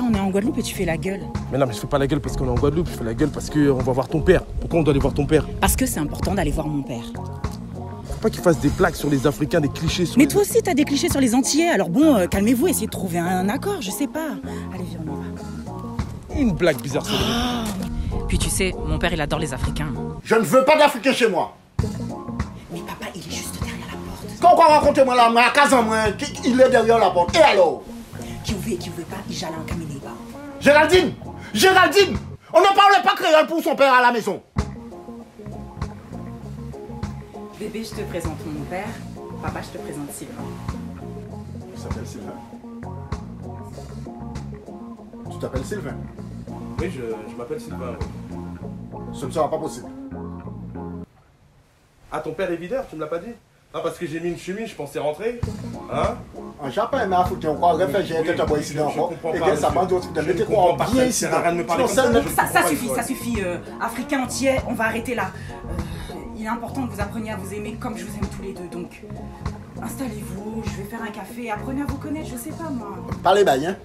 On est en Guadeloupe et tu fais la gueule. Mais non, mais je fais pas la gueule parce qu'on est en Guadeloupe, je fais la gueule parce qu'on va voir ton père. Pourquoi on doit aller voir ton père? Parce que c'est important d'aller voir mon père. Faut pas qu'il fasse des blagues sur les Africains, des clichés sur Mais toi aussi, t'as des clichés sur les Antillais. Alors bon, calmez-vous, essayez de trouver un accord, je sais pas. Allez, viens, on y va. Une blague bizarre sur Puis tu sais, mon père, il adore les Africains. Je ne veux pas d'Africains chez moi. Mais papa, il est juste derrière la porte. Quand on raconte moi là, à 15 ans, il est derrière la porte. Et alors? Qui veut pas, il jale en caméléba. Géraldine! Géraldine! On ne parle pas créole pour son père à la maison. Bébé, je te présente mon père. Papa, je te présente Sylvain. Il s'appelle Sylvain. Tu t'appelles Sylvain? Oui, je m'appelle Sylvain. Ce ne sera pas possible. Ah, ton père est videur, tu me l'as pas dit? Ah, parce que j'ai mis une chemise, je pensais rentrer. Hein? En Japon, mais à foutre, on croit réfléchir, tu as ici dans et que ça m'a dit aussi de mettre quoi bien ici. Ça suffit. Africain entier, on va arrêter là. Il est important que vous appreniez à vous aimer comme je vous aime tous les deux. Donc, installez-vous, je vais faire un café, apprenez à vous connaître, je sais pas moi. Parlez bail, hein?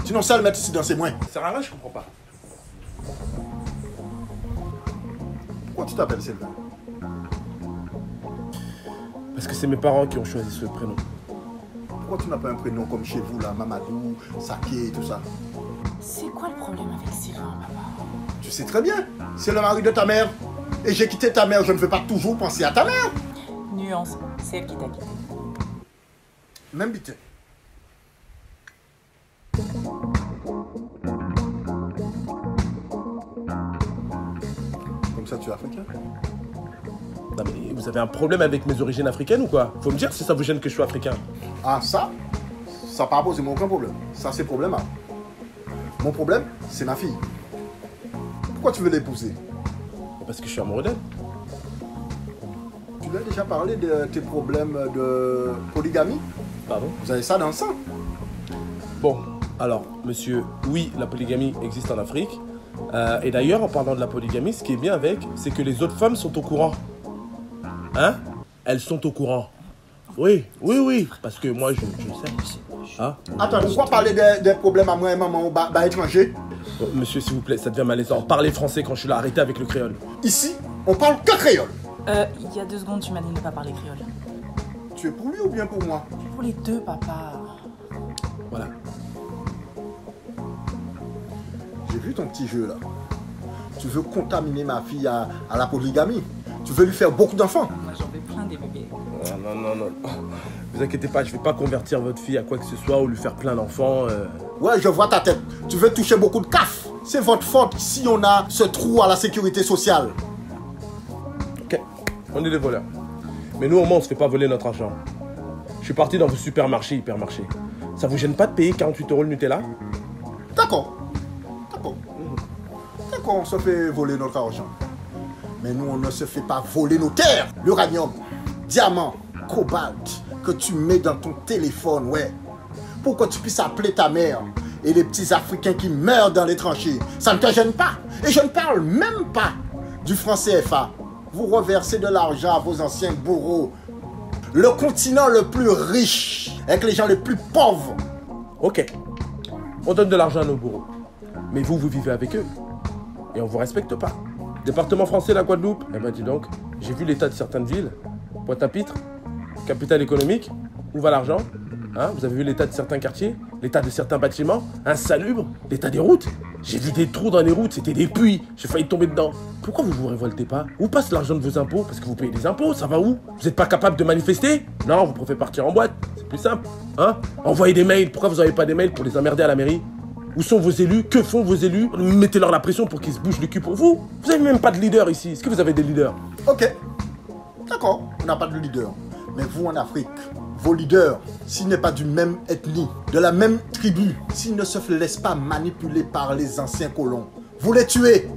Sinon, ça le mettre ici dans ses moyens. C'est rare, je comprends pas. Pourquoi tu t'appelles Sylvain? Parce que c'est mes parents qui ont choisi ce prénom. Pourquoi tu n'as pas un prénom comme chez vous, là, Mamadou, Saké et tout ça? C'est quoi le problème avec Sylvain, papa? Tu sais très bien, c'est le mari de ta mère. Et j'ai quitté ta mère, je ne veux pas toujours penser à ta mère. Nuance, c'est elle qui t'a quitté. Même bité. Comme ça, tu es africain? Non mais vous avez un problème avec mes origines africaines ou quoi? Faut me dire si ça vous gêne que je sois africain. Ah ça n'a pas posé aucun problème. Ça c'est problème. Mon problème, c'est ma fille. Pourquoi tu veux l'épouser? Parce que je suis amoureux d'elle. Tu lui as déjà parlé de tes problèmes de polygamie? Pardon? Vous avez ça dans le sang? Bon, alors, monsieur, oui, la polygamie existe en Afrique. Et d'ailleurs, en parlant de la polygamie, ce qui est bien avec, c'est que les autres femmes sont au courant. Hein? Elles sont au courant. Oui. Parce que moi, je sais. Hein? Attends, pourquoi parler des problèmes à moi et maman au étranger? Monsieur, s'il vous plaît, ça devient malaisant. Parlez français quand je suis là, arrêtez avec le créole. Ici, on parle que créole. Il y a 2 secondes, tu m'as dit de ne pas parler créole. Tu es pour lui ou bien pour moi? Pour les deux, papa. Voilà. J'ai vu ton petit jeu là. Tu veux contaminer ma fille à la polygamie. Tu veux lui faire beaucoup d'enfants. Moi, j'en veux plein des bébés. Non. Vous inquiétez pas, je vais pas convertir votre fille à quoi que ce soit ou lui faire plein d'enfants. Ouais, je vois ta tête. Tu veux toucher beaucoup de CAF. C'est votre faute si on a ce trou à la sécurité sociale. Ok, on est des voleurs. Mais nous, au moins, on se fait pas voler notre argent. Je suis parti dans vos supermarchés, hypermarchés. Ça vous gêne pas de payer 48 € le Nutella? D'accord, on se fait voler notre argent. Mais nous, on ne se fait pas voler nos terres. L'uranium, diamant, cobalt que tu mets dans ton téléphone, ouais. Pour que tu puisses appeler ta mère et les petits Africains qui meurent dans les tranchées. Ça ne te gêne pas. Et je ne parle même pas du franc CFA. Vous reversez de l'argent à vos anciens bourreaux. Le continent le plus riche avec les gens les plus pauvres. Ok, on donne de l'argent à nos bourreaux. Mais vous vivez avec eux. Et on vous respecte pas. Département français, la Guadeloupe. Eh ben dis donc, j'ai vu l'état de certaines villes. Pointe-à-Pitre, capitale économique. Où va l'argent? Hein? Vous avez vu l'état de certains quartiers? L'état de certains bâtiments? Insalubres? L'état des routes? J'ai vu des trous dans les routes, c'était des puits. J'ai failli tomber dedans. Pourquoi vous vous révoltez pas? Où passe l'argent de vos impôts? Parce que vous payez des impôts, ça va où? Vous n'êtes pas capable de manifester? Non, vous préférez partir en boîte. C'est plus simple. Hein? Envoyez des mails. Pourquoi vous n'avez pas des mails pour les emmerder à la mairie? Où sont vos élus? Que font vos élus? Mettez-leur la pression pour qu'ils se bougent le cul pour vous. Vous n'avez même pas de leader ici. Est-ce que vous avez des leaders? Ok, d'accord, on n'a pas de leader. Mais vous en Afrique, vos leaders, s'ils n'est pas d'une même ethnie, de la même tribu, s'ils ne se laissent pas manipuler par les anciens colons, vous les tuez.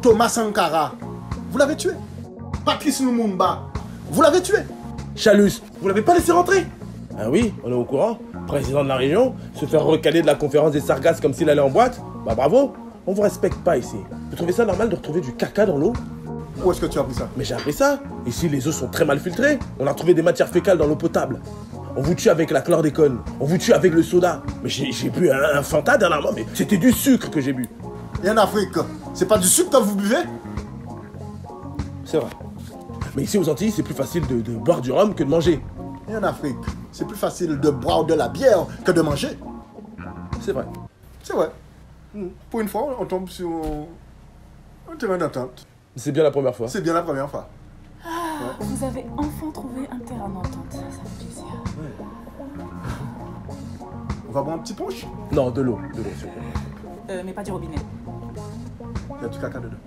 Thomas Sankara, vous l'avez tué. Patrice Lumumba, vous l'avez tué. Chalus, vous l'avez pas laissé rentrer? Ah oui, on est au courant. Président de la région, se faire recaler de la conférence des Sargasses comme s'il allait en boîte. Bah bravo, on vous respecte pas ici. Vous trouvez ça normal de retrouver du caca dans l'eau? Où est-ce que tu as appris ça? Mais j'ai appris ça. Ici, les eaux sont très mal filtrées. On a retrouvé des matières fécales dans l'eau potable. On vous tue avec la chlordécone. On vous tue avec le soda. Mais j'ai bu un Fanta dernièrement, mais c'était du sucre que j'ai bu. Et en Afrique, c'est pas du sucre que vous buvez? C'est vrai. Mais ici aux Antilles, c'est plus facile de boire du rhum que de manger. Et en Afrique, c'est plus facile de boire de la bière que de manger. C'est vrai. C'est vrai. Pour une fois, on tombe sur un terrain d'entente. C'est bien la première fois. C'est bien la première fois. Vous avez enfin trouvé un terrain d'entente, ça fait plaisir. On va boire un petit punch? Non, de l'eau, s'il vous plaît. Mais pas du robinet. Il y a du caca dedans.